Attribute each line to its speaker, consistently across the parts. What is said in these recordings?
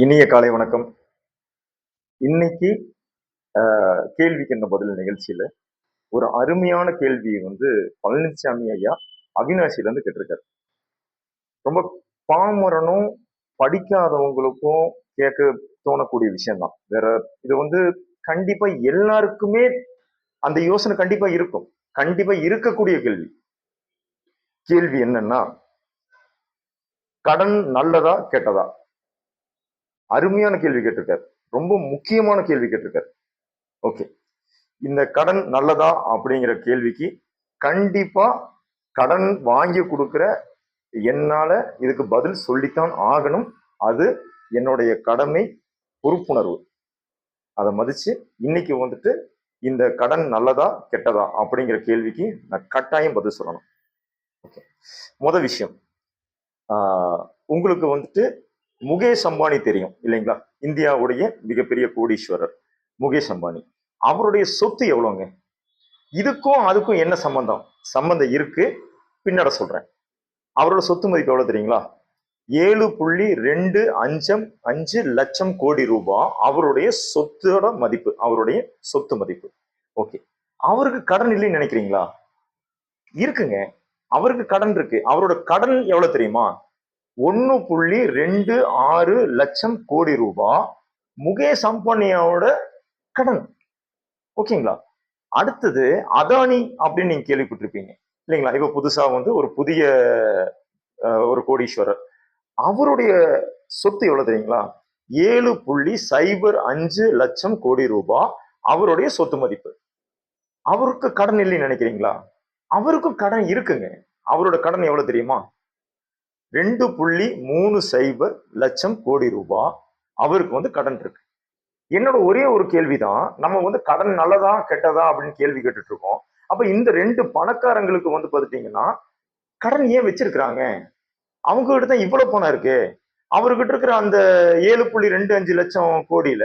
Speaker 1: இனிய காலை வணக்கம். இன்னைக்கு கேள்விக்கு என்ன பதில் நிகழ்ச்சியில ஒரு அருமையான கேள்வியை பழனிச்சாமி ஐயா அவினாசில இருந்து கேட்டிருக்காரு. ரொம்ப பாமரனும் படிக்காதவங்களுக்கும் கேட்க தோணக்கூடிய விஷயம் தான். வேற இது கண்டிப்பா எல்லாருக்குமே அந்த யோசனை கண்டிப்பா இருக்கும். கண்டிப்பா இருக்கக்கூடிய கேள்வி. கேள்வி என்னன்னா, கடன் நல்லதா கெட்டதா? அருமையான கேள்வி கேட்டிருக்காரு. ரொம்ப முக்கியமான கேள்வி கேட்டிருக்காரு. ஓகே. இந்த கடன் நல்லதா அப்படிங்கிற கேள்விக்கு கண்டிப்பா கடன் வாங்கி கொடுக்கிற என்னால இதுக்கு பதில் சொல்லித்தான் ஆகணும். அது என்னுடைய கடமை, பொறுப்புணர்வு. அதை மதிச்சு இன்னைக்கு இந்த கடன் நல்லதா கெட்டதா அப்படிங்கிற கேள்விக்கு நான் கட்டாயம் பதில் சொல்லணும். ஓகே. முத விஷயம், உங்களுக்கு முகேஷ் அம்பானி தெரியும் இல்லைங்களா? இந்தியாவுடைய மிகப்பெரிய கோடீஸ்வரர் முகேஷ் அம்பானி. அவருடைய சொத்து எவ்வளவுங்க? இதுக்கும் அதுக்கும் என்ன சம்பந்தம்? சம்பந்தம் இருக்கு, பின்னாட சொல்றேன். அவரோட சொத்து மதிப்பு எவ்வளவு தெரியுங்களா? 7.25 லட்சம் கோடி ரூபாய் அவருடைய சொத்தோட மதிப்பு, அவருடைய சொத்து மதிப்பு. ஓகே. அவருக்கு கடன் இல்லைன்னு நினைக்கிறீங்களா? இருக்குங்க, அவருக்கு கடன் இருக்கு. அவரோட கடன் எவ்வளவு தெரியுமா? 1.26 லட்சம் கோடி ரூபாய் முகேஷ் அம்பானியோட கடன். ஓகேங்களா? அடுத்தது அதானி அப்படின்னு நீங்க கேள்விப்பட்டிருப்பீங்க இல்லைங்களா? இப்ப புதுசா ஒரு புதிய ஒரு கோடீஸ்வரர். அவருடைய சொத்து எவ்வளவு தெரியுங்களா? 7.05 லட்சம் கோடி ரூபாய் அவருடைய சொத்து மதிப்பு. அவருக்கு கடன் இல்லைன்னு நினைக்கிறீங்களா? அவருக்கும் கடன் இருக்குங்க. அவரோட கடன் எவ்வளவு தெரியுமா? 2.30 லட்சம் கோடி ரூபாய் அவருக்கு கடன் இருக்கு. என்னோட ஒரே ஒரு கேள்விதான், நம்ம கடன் நல்லதா கெட்டதா அப்படின்னு கேள்வி கேட்டுட்டு இருக்கோம். அப்ப இந்த ரெண்டு பணக்காரங்களுக்கு பாத்துட்டீங்கன்னா கடன் ஏன் வச்சிருக்கிறாங்க? அவங்க கிட்ட தான் இவ்வளவு பணம் இருக்கு. அவர்கிட்ட இருக்கிற அந்த 7.25 லட்சம் கோடியில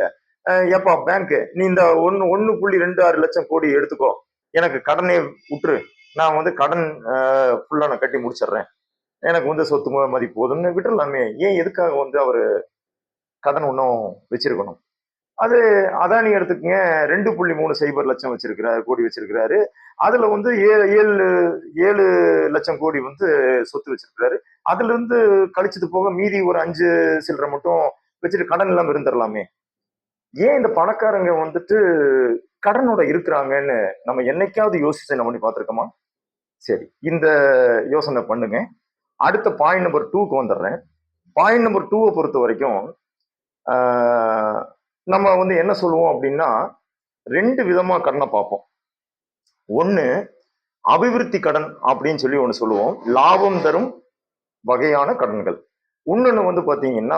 Speaker 1: ஏப்பா பேங்க், நீ இந்த 1.26 லட்சம் கோடி எடுத்துக்கோ, எனக்கு கடனே விட்டுரு, நான் கடன் ஃபுல்லா நான் கட்டி முடிச்சிடுறேன், எனக்கு சொத்து மதிப்பு போதும்னு விட்டுறலாமே. ஏன் எதுக்காக அவரு கடன் இன்னும் வச்சிருக்கணும்? அது அதானி எடுத்துக்கங்க, 2.30 லட்சம் வச்சிருக்கிறாரு, கோடி வச்சிருக்கிறாரு. அதுல ஏழு ஏழு லட்சம் கோடி சொத்து வச்சிருக்கிறாரு. அதுல இருந்து கழிச்சது போக மீதி ஒரு 5 சில்லறை மட்டும் வச்சுட்டு கடன் இல்லாம இருந்துடலாமே. ஏன் இந்த பணக்காரங்க கடனோட இருக்கிறாங்கன்னு நம்ம என்னைக்காவது யோசிச்சு நம்ம பண்ணி பார்த்திருக்கோமா? சரி, இந்த யோசனை பண்ணுங்க. அடுத்த பாயிண்ட் நம்பர் 2க்கு வந்துடுறேன். பாயிண்ட் நம்பர் 2வை பொறுத்த வரைக்கும் நம்ம என்ன சொல்லுவோம் அப்படின்னா, 2 விதமா கடனை பார்ப்போம். ஒண்ணு அபிவிருத்தி கடன் அப்படின்னு சொல்லி ஒண்ணு சொல்லுவோம், லாபம் தரும் வகையான கடன்கள். இன்னொன்னு பாத்தீங்கன்னா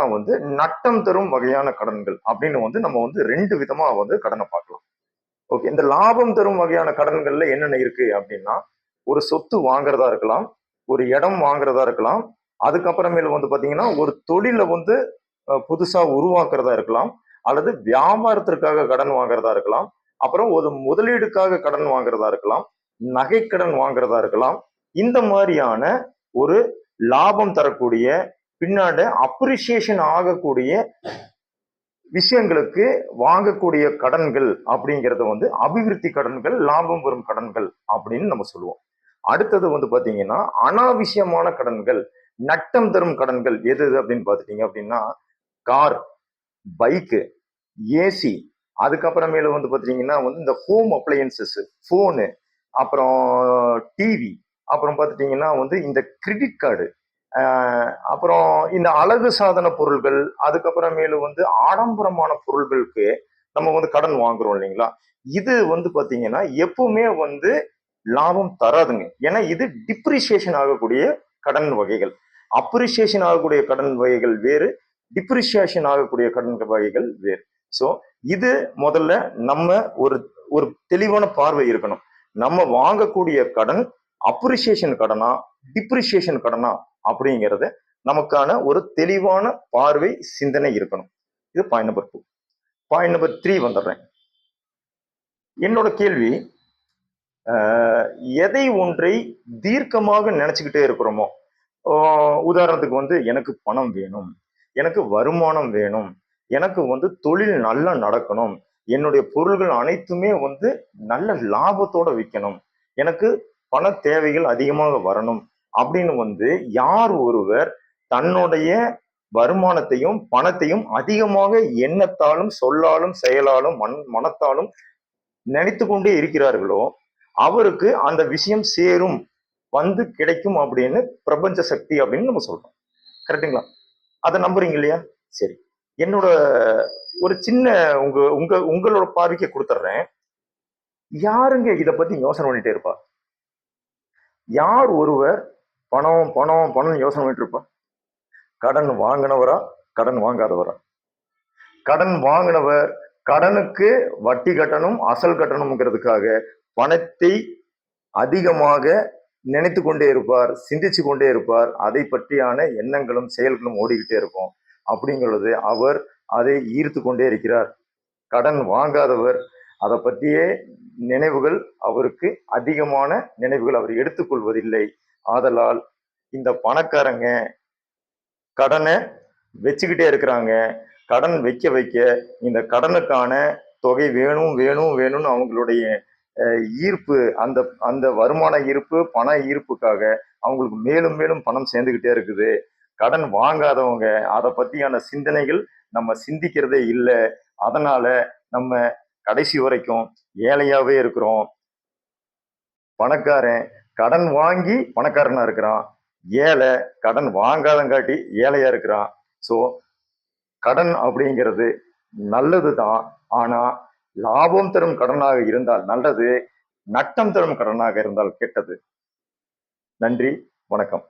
Speaker 1: நட்டம் தரும் வகையான கடன்கள் அப்படின்னு நம்ம 2 விதமா கடனை பார்க்கலாம். ஓகே. இந்த லாபம் தரும் வகையான கடன்கள்ல என்னென்ன இருக்கு அப்படின்னா, ஒரு சொத்து வாங்குறதா இருக்கலாம், ஒரு இடம் வாங்குறதா இருக்கலாம், அதுக்கப்புறமேல பாத்தீங்கன்னா ஒரு தொழில புதுசா உருவாக்குறதா இருக்கலாம், அல்லது வியாபாரத்திற்காக கடன் வாங்குறதா இருக்கலாம், அப்புறம் ஒரு முதலீடுக்காக கடன் வாங்குறதா இருக்கலாம், நகைக்கடன் வாங்குறதா இருக்கலாம். இந்த மாதிரியான ஒரு லாபம் தரக்கூடிய, பின்னாடி அப்ரிசியேஷன் ஆகக்கூடிய விஷயங்களுக்கு வாங்கக்கூடிய கடன்கள் அப்படிங்கறத அபிவிருத்தி கடன்கள், லாபம் வரும் கடன்கள் அப்படின்னு நம்ம சொல்லுவோம். அடுத்தது பாத்தீங்கன்னா அனாவசியமான கடன்கள், நட்டம் தரும் கடன்கள் எது அப்படின்னு பாத்துட்டீங்க அப்படின்னா, கார், பைக்கு, ஏசி, அதுக்கப்புறமேல பாத்தீங்கன்னா இந்த ஹோம் அப்ளையன்சஸ், போனு, அப்புறம் டிவி, அப்புறம் பாத்துட்டீங்கன்னா இந்த கிரெடிட் கார்டு, அப்புறம் இந்த அழகு சாதன பொருள்கள், அதுக்கப்புறமேலு ஆடம்பரமான பொருள்களுக்கு நம்ம கடன் வாங்குறோம் இல்லைங்களா? இது பாத்தீங்கன்னா எப்பவுமே லாபம் தராதுங்க. ஏன்னா இது டிப்ரிசியேஷன் ஆகக்கூடிய கடன் வகைகள். அப்ரிசியேஷன் ஆகக்கூடிய கடன் வகைகள் வேறு, டிப்ரிசியேஷன் ஆகக்கூடிய கடன் வகைகள் வேறு. சோ இது முதல்ல நம்ம ஒரு ஒரு தெளிவான பார்வை இருக்கணும். நம்ம வாங்கக்கூடிய கடன் அப்ரிசியேஷன் கடனா, டிப்ரிசியேஷன் கடனா அப்படிங்கிறத நமக்கான ஒரு தெளிவான பார்வை, சிந்தனை இருக்கணும். இது பாயிண்ட் நம்பர் 2. பாயிண்ட் நம்பர் 3 வந்துடுறேன். என்னோட கேள்வி, எதை ஒன்றை தீர்க்கமாக நினைச்சுக்கிட்டே இருக்கிறோமோ, உதாரணத்துக்கு எனக்கு பணம் வேணும், எனக்கு வருமானம் வேணும், எனக்கு வந்து தொழில் நல்லா நடக்கணும், என்னுடைய பொருள்கள் அனைத்துமே வந்து நல்ல லாபத்தோட விற்கணும், எனக்கு பண தேவைகள் அதிகமாக வரணும் அப்படின்னு வந்து யார் ஒருவர் தன்னுடைய வருமானத்தையும் பணத்தையும் அதிகமாக எண்ணத்தாலும் சொல்லாலும் செயலாலும் மனத்தாலும் நினைத்து கொண்டே இருக்கிறார்களோ அவருக்கு அந்த விஷயம் சேரும், வந்து கிடைக்கும் அப்படின்னு பிரபஞ்ச சக்தி அப்படின்னு நம்ம சொல்றோம். கரெக்டுங்களா? அதை நம்புறீங்க இல்லையா? சரி. என்னோட ஒரு சின்ன உங்களோட பார்வைக்கு கொடுத்துட்றேன். யாருங்க இத பத்தி யோசனை பண்ணிட்டே இருப்பா? யார் ஒருவர் பணம் பணம் பணம் யோசனை பண்ணிட்டு இருப்பா? கடன் வாங்கினவரா, கடன் வாங்காதவரா? கடன் வாங்கினவர் கடனுக்கு வட்டி கட்டணும், அசல் கட்டணுங்கிறதுக்காக பணத்தை அதிகமாக நினைத்து கொண்டே இருப்பார், சிந்திச்சு கொண்டே இருப்பார், அதை பற்றியான எண்ணங்களும் செயல்களும் ஓடிக்கிட்டே இருக்கும். அப்படிங்கிறது அவர் அதை ஈர்த்து கொண்டே இருக்கிறார். கடன் வாங்காதவர் அதை பற்றியே நினைவுகள் அவருக்கு அதிகமான நினைவுகள் அவர் எடுத்துக்கொள்வதில்லை. ஆதலால் இந்த பணக்காரங்க கடனை வச்சுக்கிட்டே இருக்கிறாங்க. கடன் வைக்க வைக்க இந்த கடனுக்கான தொகை வேணும் வேணும் வேணும்னு அவங்களுடைய ஈர்ப்பு, அந்த அந்த வருமான ஈர்ப்பு, பண ஈர்ப்புக்காக அவங்களுக்கு மேலும் மேலும் பணம் சேர்ந்துக்கிட்டே இருக்குது. கடன் வாங்காதவங்க அதை பற்றியான சிந்தனைகள் நம்ம சிந்திக்கிறதே இல்லை. அதனால நம்ம கடைசி வரைக்கும் ஏழையாவே இருக்கிறோம். பணக்காரன் கடன் வாங்கி பணக்காரனா இருக்கிறான், ஏழை கடன் வாங்காதங்காட்டி ஏழையா இருக்கிறான். ஸோ கடன் அப்படிங்கிறது நல்லது தான். ஆனா லாபம் தரும் கடனாக இருந்தால் நல்லது, நட்டம் தரும் கடனாக இருந்தால் கெட்டது. நன்றி, வணக்கம்.